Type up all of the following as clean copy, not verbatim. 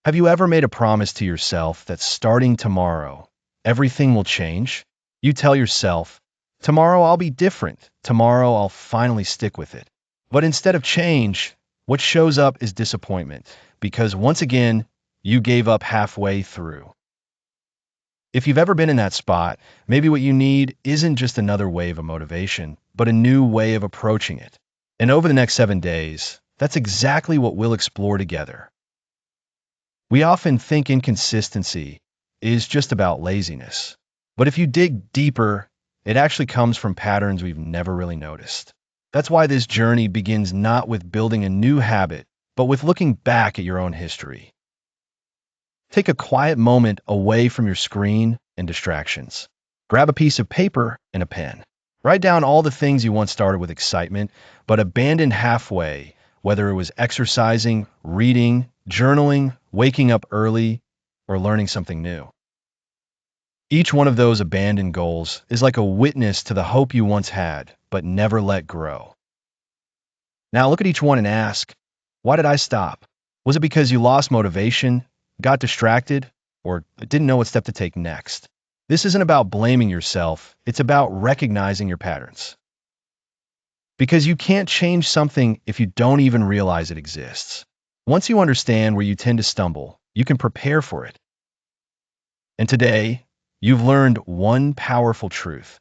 Have you ever made a promise to yourself that starting tomorrow, everything will change? You tell yourself, tomorrow I'll be different. Tomorrow I'll finally stick with it. But instead of change, what shows up is disappointment, because once again, you gave up halfway through. If you've ever been in that spot, maybe what you need isn't just another wave of motivation, but a new way of approaching it. And over the next 7 days, that's exactly what we'll explore together. We often think inconsistency is just about laziness. But if you dig deeper, it actually comes from patterns we've never really noticed. That's why this journey begins not with building a new habit, but with looking back at your own history. Take a quiet moment away from your screen and distractions. Grab a piece of paper and a pen. Write down all the things you once started with excitement, but abandoned halfway, whether it was exercising, reading, journaling, waking up early, or learning something new. Each one of those abandoned goals is like a witness to the hope you once had, but never let grow. Now look at each one and ask, why did I stop? Was it because you lost motivation, got distracted, or didn't know what step to take next? This isn't about blaming yourself, it's about recognizing your patterns. Because you can't change something if you don't even realize it exists. Once you understand where you tend to stumble, you can prepare for it. And today, you've learned one powerful truth.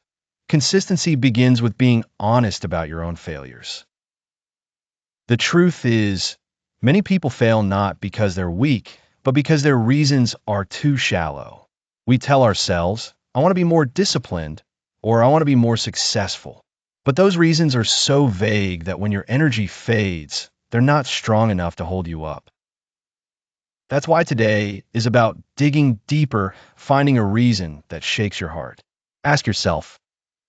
Consistency begins with being honest about your own failures. The truth is, many people fail not because they're weak, but because their reasons are too shallow. We tell ourselves, I want to be more disciplined, or I want to be more successful. But those reasons are so vague that when your energy fades, they're not strong enough to hold you up. That's why today is about digging deeper, finding a reason that shakes your heart. Ask yourself,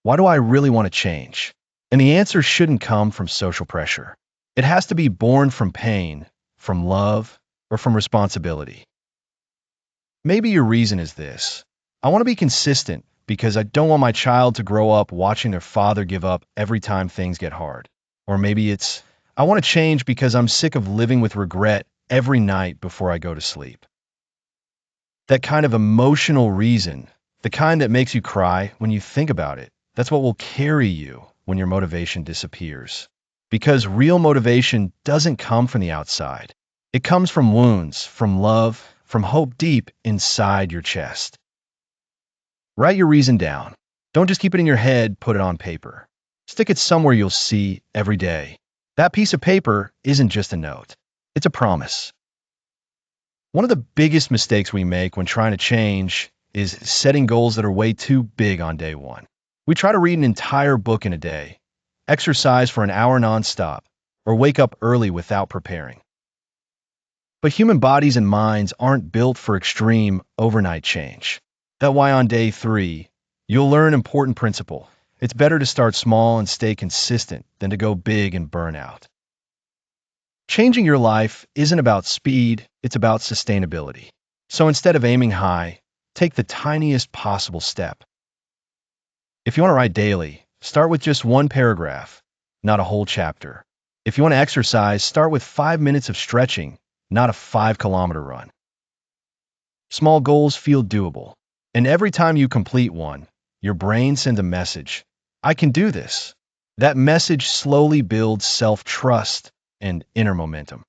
why do I really want to change? And the answer shouldn't come from social pressure. It has to be born from pain, from love, or from responsibility. Maybe your reason is this. I want to be consistent because I don't want my child to grow up watching their father give up every time things get hard. Or maybe it's, I want to change because I'm sick of living with regret every night before I go to sleep. That kind of emotional reason, the kind that makes you cry when you think about it, that's what will carry you when your motivation disappears. Because real motivation doesn't come from the outside. It comes from wounds, from love, from hope deep inside your chest. Write your reason down. Don't just keep it in your head, put it on paper. Stick it somewhere you'll see every day. That piece of paper isn't just a note. It's a promise. One of the biggest mistakes we make when trying to change is setting goals that are way too big on day one. We try to read an entire book in a day, exercise for an hour nonstop, or wake up early without preparing. But human bodies and minds aren't built for extreme, overnight change. That's why on day 3, you'll learn an important principle. It's better to start small and stay consistent than to go big and burn out. Changing your life isn't about speed, it's about sustainability. So instead of aiming high, take the tiniest possible step. If you want to write daily, start with just one paragraph, not a whole chapter. If you want to exercise, start with 5 minutes of stretching, not a 5-kilometer run. Small goals feel doable. And every time you complete one, your brain sends a message. I can do this. That message slowly builds self-trust and inner momentum.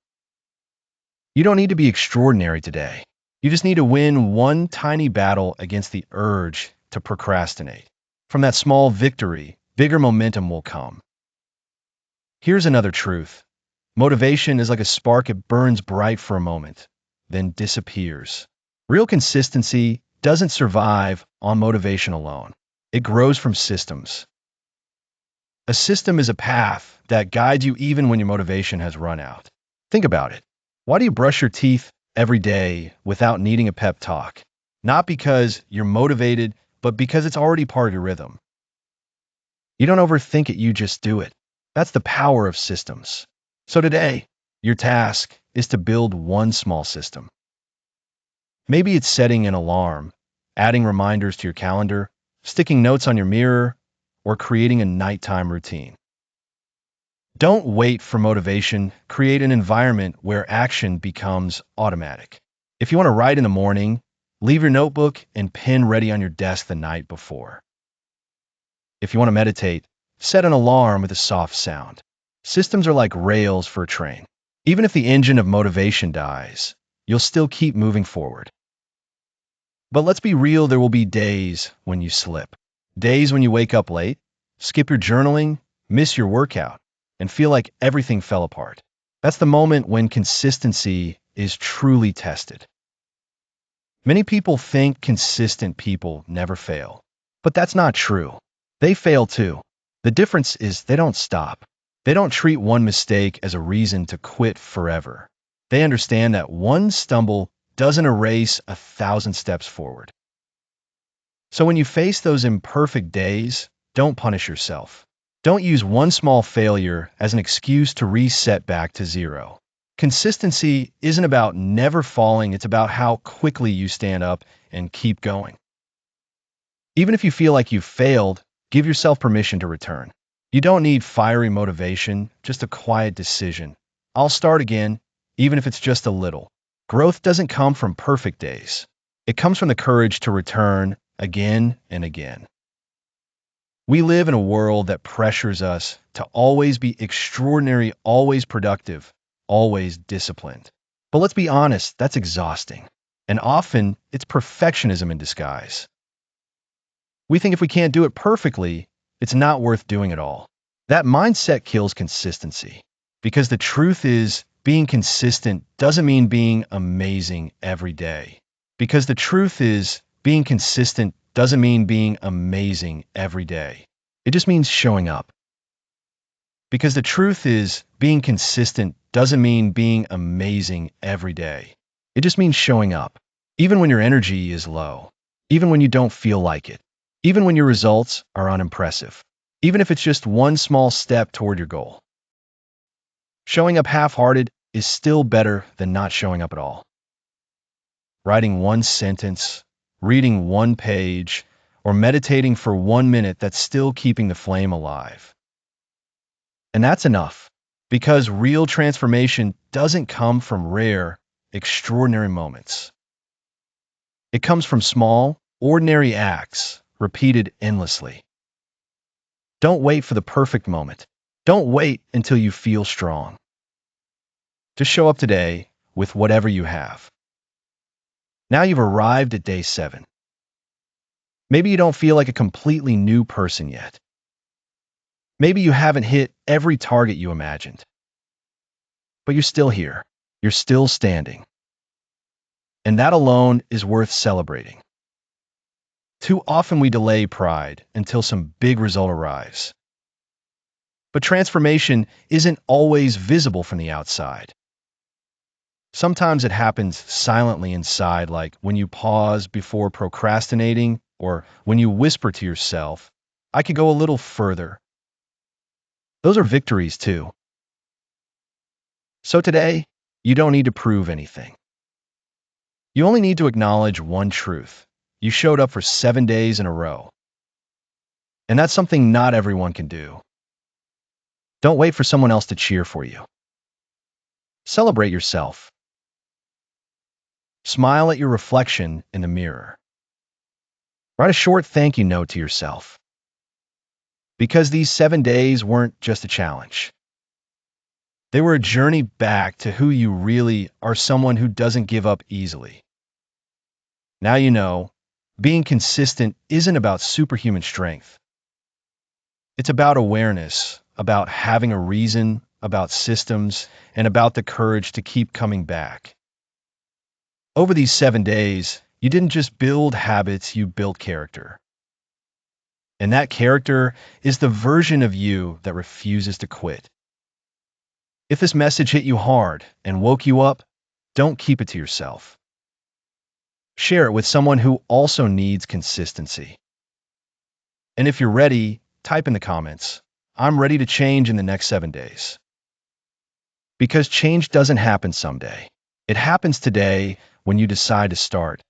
You don't need to be extraordinary today. You just need to win one tiny battle against the urge to procrastinate. From that small victory, bigger momentum will come. Here's another truth. Motivation is like a spark. It burns bright for a moment, then disappears. Real consistency doesn't survive on motivation alone. It grows from systems. A system is a path that guides you even when your motivation has run out. Think about it. Why do you brush your teeth every day without needing a pep talk? Not because you're motivated, but because it's already part of your rhythm. You don't overthink it, you just do it. That's the power of systems. So today, your task is to build one small system. Maybe it's setting an alarm, adding reminders to your calendar, sticking notes on your mirror, or creating a nighttime routine. Don't wait for motivation. Create an environment where action becomes automatic. If you want to write in the morning, leave your notebook and pen ready on your desk the night before. If you want to meditate, set an alarm with a soft sound. Systems are like rails for a train. Even if the engine of motivation dies, you'll still keep moving forward. But let's be real, there will be days when you slip. Days when you wake up late, skip your journaling, miss your workout, and feel like everything fell apart. That's the moment when consistency is truly tested. Many people think consistent people never fail, but that's not true. They fail too. The difference is they don't stop. They don't treat one mistake as a reason to quit forever. They understand that one stumble doesn't erase 1,000 steps forward. So when you face those imperfect days, don't punish yourself. Don't use one small failure as an excuse to reset back to zero. Consistency isn't about never falling, it's about how quickly you stand up and keep going. Even if you feel like you've failed, give yourself permission to return. You don't need fiery motivation, just a quiet decision. I'll start again, even if it's just a little. Growth doesn't come from perfect days. It comes from the courage to return again and again. We live in a world that pressures us to always be extraordinary, always productive, always disciplined. But let's be honest, that's exhausting. And often, it's perfectionism in disguise. We think if we can't do it perfectly, it's not worth doing at all. That mindset kills consistency. Because the truth is, being consistent doesn't mean being amazing every day. Because the truth is, being consistent doesn't mean being amazing every day. It just means showing up. Because the truth is, being consistent doesn't mean being amazing every day. It just means showing up. Even when your energy is low. Even when you don't feel like it. Even when your results are unimpressive. Even if it's just one small step toward your goal. Showing up half-hearted is still better than not showing up at all. Writing one sentence, reading one page, or meditating for 1 minute, that's still keeping the flame alive. And that's enough, because real transformation doesn't come from rare, extraordinary moments. It comes from small, ordinary acts, repeated endlessly. Don't wait for the perfect moment. Don't wait until you feel strong. Just show up today with whatever you have. Now you've arrived at day 7. Maybe you don't feel like a completely new person yet. Maybe you haven't hit every target you imagined. But you're still here. You're still standing. And that alone is worth celebrating. Too often we delay pride until some big result arrives. But transformation isn't always visible from the outside. Sometimes it happens silently inside, like when you pause before procrastinating, or when you whisper to yourself, I could go a little further. Those are victories too. So today, you don't need to prove anything. You only need to acknowledge one truth. You showed up for 7 days in a row. And that's something not everyone can do. Don't wait for someone else to cheer for you. Celebrate yourself. Smile at your reflection in the mirror. Write a short thank you note to yourself. Because these 7 days weren't just a challenge. They were a journey back to who you really are, someone who doesn't give up easily. Now you know, being consistent isn't about superhuman strength. It's about awareness, about having a reason, about systems, and about the courage to keep coming back. Over these 7 days, you didn't just build habits, you built character. And that character is the version of you that refuses to quit. If this message hit you hard and woke you up, don't keep it to yourself. Share it with someone who also needs consistency. And if you're ready, type in the comments, I'm ready to change in the next 7 days. Because change doesn't happen someday. It happens today when you decide to start.